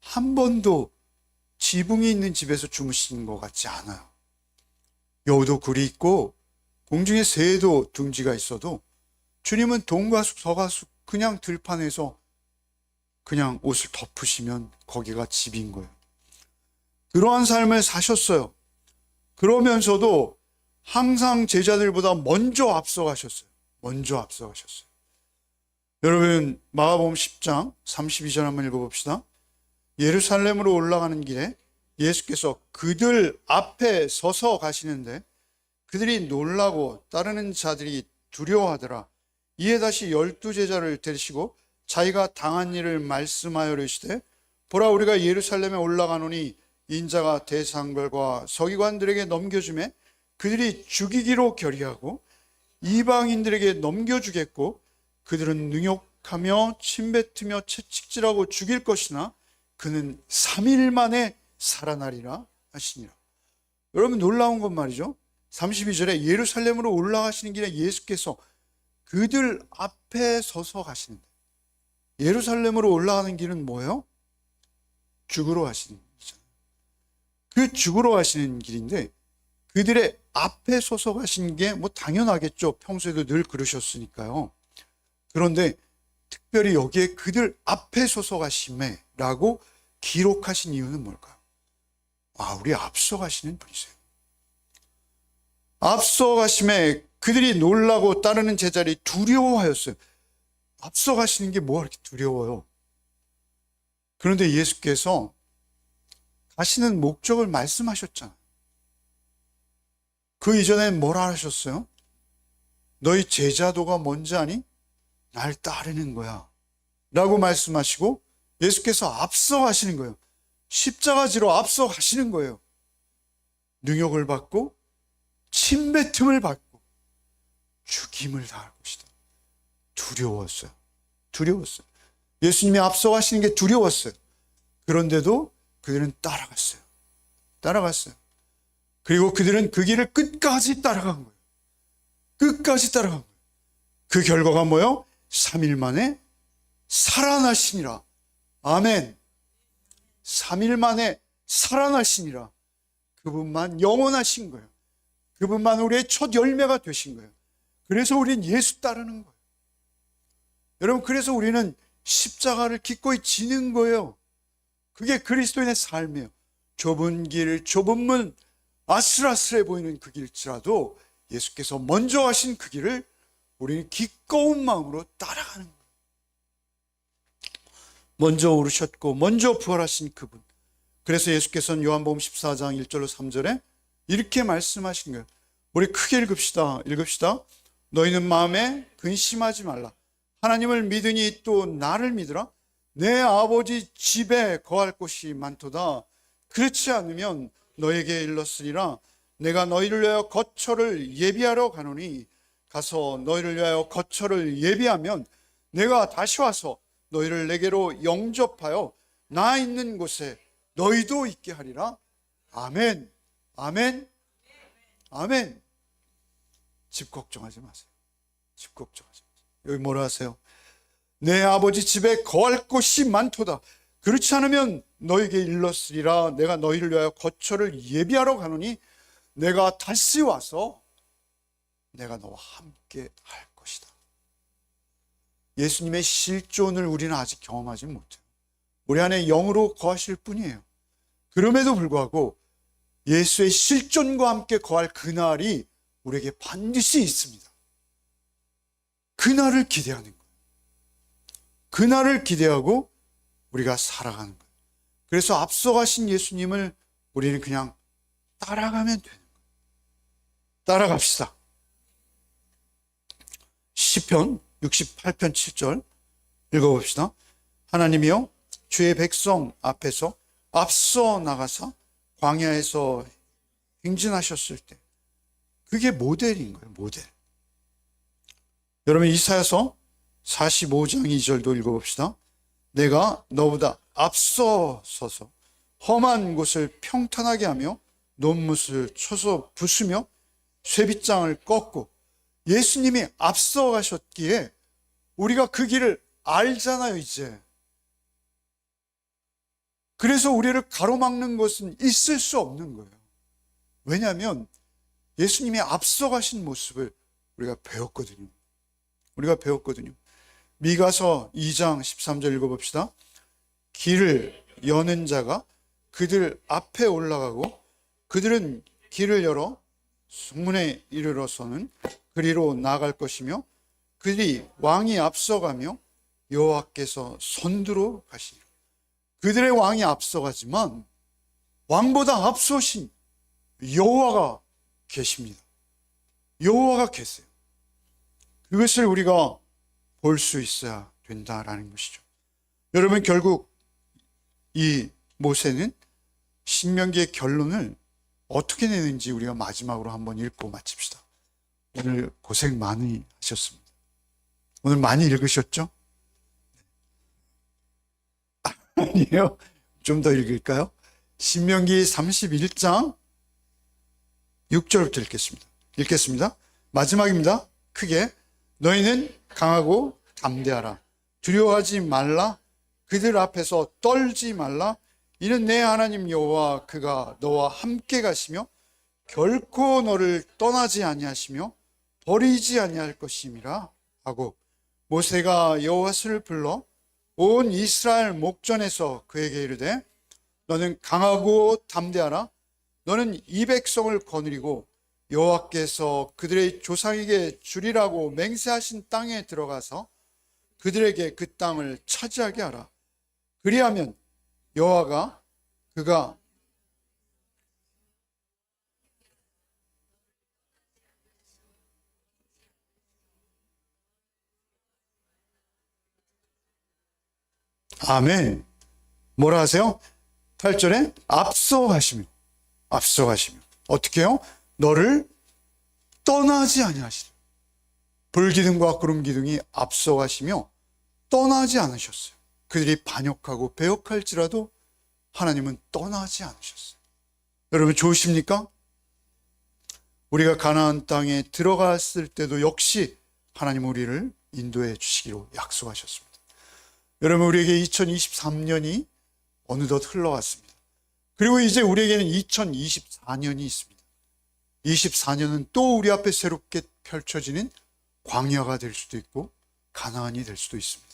한 번도 지붕이 있는 집에서 주무신 것 같지 않아요. 여우도 굴이 있고 공중에 새도 둥지가 있어도 주님은 동가숙 서가숙 그냥 들판에서 그냥 옷을 덮으시면 거기가 집인 거예요. 그러한 삶을 사셨어요. 그러면서도 항상 제자들보다 먼저 앞서가셨어요. 여러분, 마가복음 10장 32절 한번 읽어봅시다. 예루살렘으로 올라가는 길에 예수께서 그들 앞에 서서 가시는데 그들이 놀라고 따르는 자들이 두려워하더라. 이에 다시 12제자를 데리시고 자기가 당한 일을 말씀하여 이르시되 보라, 우리가 예루살렘에 올라가노니 인자가 대상들과 서기관들에게 넘겨주매 그들이 죽이기로 결의하고 이방인들에게 넘겨주겠고 그들은 능욕하며 침뱉으며 채찍질하고 죽일 것이나 그는 3일 만에 살아나리라 하시니라. 여러분, 놀라운 건 말이죠. 32절에 예루살렘으로 올라가시는 길에 예수께서 그들 앞에 서서 가시는데, 예루살렘으로 올라가는 길은 뭐예요? 죽으러 가시는 길이잖아요. 그 죽으러 가시는 길인데 그들의 앞에 서서 가신 게 뭐 당연하겠죠. 평소에도 늘 그러셨으니까요. 그런데 특별히 여기에 그들 앞에 서서 가심에 라고 기록하신 이유는 뭘까요? 우리 앞서 가시는 분이세요. 앞서 가심에 그들이 놀라고 따르는 제자들이 두려워하였어요. 앞서 가시는 게 뭐가 이렇게 두려워요? 그런데 예수께서 가시는 목적을 말씀하셨잖아요. 그 이전엔 뭐라 하셨어요? 너희 제자도가 뭔지 아니? 날 따르는 거야 라고 말씀하시고 예수께서 앞서 가시는 거예요. 십자가지로 앞서 가시는 거예요. 능욕을 받고 침뱉음을 받고 죽임을 당할 것이다. 두려웠어요. 예수님이 앞서 가시는 게 두려웠어요. 그런데도 그들은 따라갔어요. 그리고 그들은 그 길을 끝까지 따라간 거예요. 그 결과가 뭐예요? 3일 만에 살아나시니라. 아멘. 3일 만에 살아나시니라. 그분만 영원하신 거예요. 그분만 우리의 첫 열매가 되신 거예요. 그래서 우리는 예수 따르는 거예요. 여러분, 그래서 우리는 십자가를 기꺼이 지는 거예요. 그게 그리스도인의 삶이에요. 좁은 길, 좁은 문, 아슬아슬해 보이는 그 길일지라도 예수께서 먼저 하신 그 길을 우리는 기꺼운 마음으로 따라가는 거예요. 먼저 오르셨고 먼저 부활하신 그분. 그래서 예수께서는 요한복음 14장 1절로 3절에 이렇게 말씀하신 거예요. 우리 크게 읽읍시다. 너희는 마음에 근심하지 말라. 하나님을 믿으니 또 나를 믿으라. 내 아버지 집에 거할 곳이 많도다. 그렇지 않으면 너에게 일렀으리라. 내가 너희를 위하여 거처를 예비하러 가노니 가서 너희를 위하여 거처를 예비하면 내가 다시 와서 너희를 내게로 영접하여 나 있는 곳에 너희도 있게 하리라. 아멘. 아멘. 아멘. 집 걱정하지 마세요. 집 걱정하지 마세요. 여기 뭐라 하세요? 내 아버지 집에 거할 곳이 많도다. 그렇지 않으면 너에게 일렀으리라. 내가 너희를 위하여 거처를 예비하러 가노니 내가 다시 와서 내가 너와 함께 할 것이다. 예수님의 실존을 우리는 아직 경험하지 못해요. 우리 안에 영으로 거하실 뿐이에요. 그럼에도 불구하고 예수의 실존과 함께 거할 그날이 우리에게 반드시 있습니다. 그날을 기대하는 거예요. 그날을 기대하고 우리가 살아가는 거예요. 그래서 앞서가신 예수님을 우리는 그냥 따라가면 되는 거예요. 따라갑시다. 시편 68편 7절 읽어봅시다. 하나님이여 주의 백성 앞에서 앞서 나가사 광야에서 행진하셨을 때, 그게 모델인 거예요. 모델. 여러분 이사야서 45장 2절도 읽어봅시다. 내가 너보다 앞서 서서 험한 곳을 평탄하게 하며 논못을 쳐서 부수며 쇠빗장을 꺾고, 예수님이 앞서 가셨기에 우리가 그 길을 알잖아요 이제. 그래서 우리를 가로막는 것은 있을 수 없는 거예요. 왜냐하면 예수님이 앞서 가신 모습을 우리가 배웠거든요. 우리가 배웠거든요. 미가서 2장 13절 읽어봅시다. 길을 여는 자가 그들 앞에 올라가고 그들은 길을 열어 성문에 이르러서는 그리로 나아갈 것이며 그들이 왕이 앞서가며 여호와께서 선두로 가시리라. 그들의 왕이 앞서가지만 왕보다 앞서신 여호와가 계십니다. 여호와가 계세요. 그것을 우리가 볼 수 있어야 된다라는 것이죠. 여러분 결국 이 모세는 신명기의 결론을 어떻게 내는지 우리가 마지막으로 한번 읽고 마칩시다. 오늘 고생 많이 하셨습니다. 오늘 많이 읽으셨죠? 아니에요. 좀 더 읽을까요? 신명기 31장 6절부터 읽겠습니다. 마지막입니다. 크게. 너희는 강하고 담대하라. 두려워하지 말라. 그들 앞에서 떨지 말라. 이는 내 하나님 여호와 그가 너와 함께 가시며 결코 너를 떠나지 아니하시며 버리지 아니할 것임이라 하고, 모세가 여호와를 불러 온 이스라엘 목전에서 그에게 이르되 너는 강하고 담대하라. 너는 이 백성을 거느리고 여호와께서 그들의 조상에게 주리라고 맹세하신 땅에 들어가서 그들에게 그 땅을 차지하게 하라. 그리하면 여호와가 그가 아멘. 뭐라 하세요? 8절에 앞서가시며 어떻게 해요? 너를 떠나지 아니하시리라. 불기둥과 구름기둥이 앞서가시며 떠나지 않으셨어요. 그들이 반역하고 배역할지라도 하나님은 떠나지 않으셨어요. 여러분 좋으십니까? 우리가 가나안 땅에 들어갔을 때도 역시 하나님 우리를 인도해 주시기로 약속하셨습니다. 여러분 우리에게 2023년이 어느덧 흘러갔습니다. 그리고 이제 우리에게는 2024년이 있습니다. 24년은 또 우리 앞에 새롭게 펼쳐지는 광야가 될 수도 있고 가나안이 될 수도 있습니다.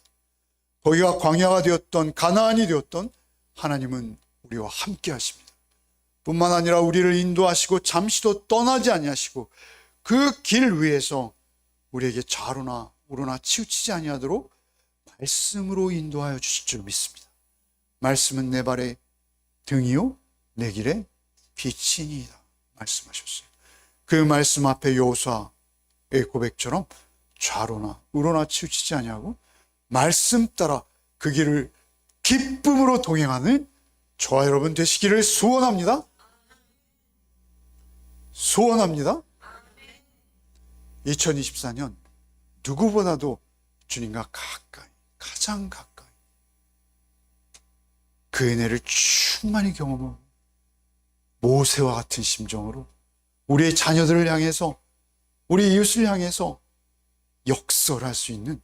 거기가 광야가 되었던 가나안이 되었던 하나님은 우리와 함께 하십니다. 뿐만 아니라 우리를 인도하시고 잠시도 떠나지 아니하시고 그 길 위에서 우리에게 좌로나 우로나 치우치지 아니하도록 말씀으로 인도하여 주실 줄 믿습니다. 말씀은 내 발의 등이요 내 길의 빛이니이다 말씀하셨어요. 그 말씀 앞에 여호수아의 고백처럼 좌로나 우로나 치우치지 아니하고 말씀 따라 그 길을 기쁨으로 동행하는 저와 여러분 되시기를 소원합니다. 소원합니다. 2024년 누구보다도 주님과 가까이, 가장 가까이 그 은혜를 충만히 경험하고 모세와 같은 심정으로 우리의 자녀들을 향해서, 우리 이웃을 향해서 역설할 수 있는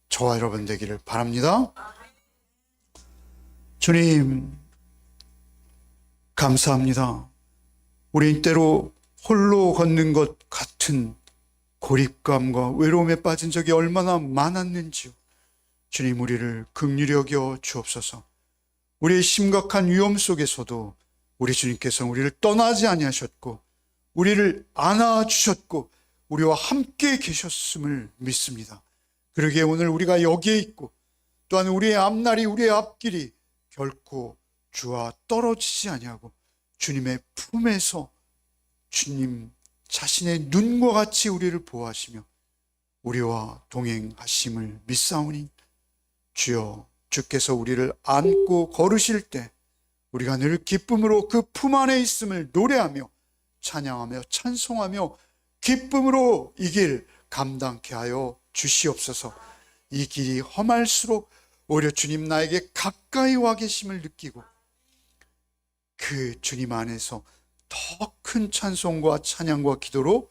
저와 여러분 되기를 바랍니다. 주님, 감사합니다. 우린 때로 홀로 걷는 것 같은 고립감과 외로움에 빠진 적이 얼마나 많았는지요. 주님, 우리를 긍휼히 여겨 주옵소서. 우리의 심각한 위험 속에서도 우리 주님께서 우리를 떠나지 아니하셨고 우리를 안아주셨고 우리와 함께 계셨음을 믿습니다. 그러기에 오늘 우리가 여기에 있고 또한 우리의 앞날이, 우리의 앞길이 결코 주와 떨어지지 아니하고 주님의 품에서 주님 자신의 눈과 같이 우리를 보호하시며 우리와 동행하심을 믿사오니 주여, 주께서 우리를 안고 걸으실 때 우리가 늘 기쁨으로 그 품 안에 있음을 노래하며 찬양하며 찬송하며 기쁨으로 이 길 감당케 하여 주시옵소서. 이 길이 험할수록 오히려 주님 나에게 가까이 와 계심을 느끼고 그 주님 안에서 더 큰 찬송과 찬양과 기도로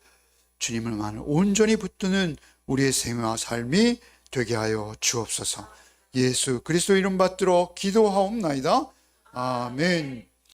주님을 온전히 붙드는 우리의 생애와 삶이 되게 하여 주옵소서. 예수 그리스도 이름 받들어 기도하옵나이다. 아멘.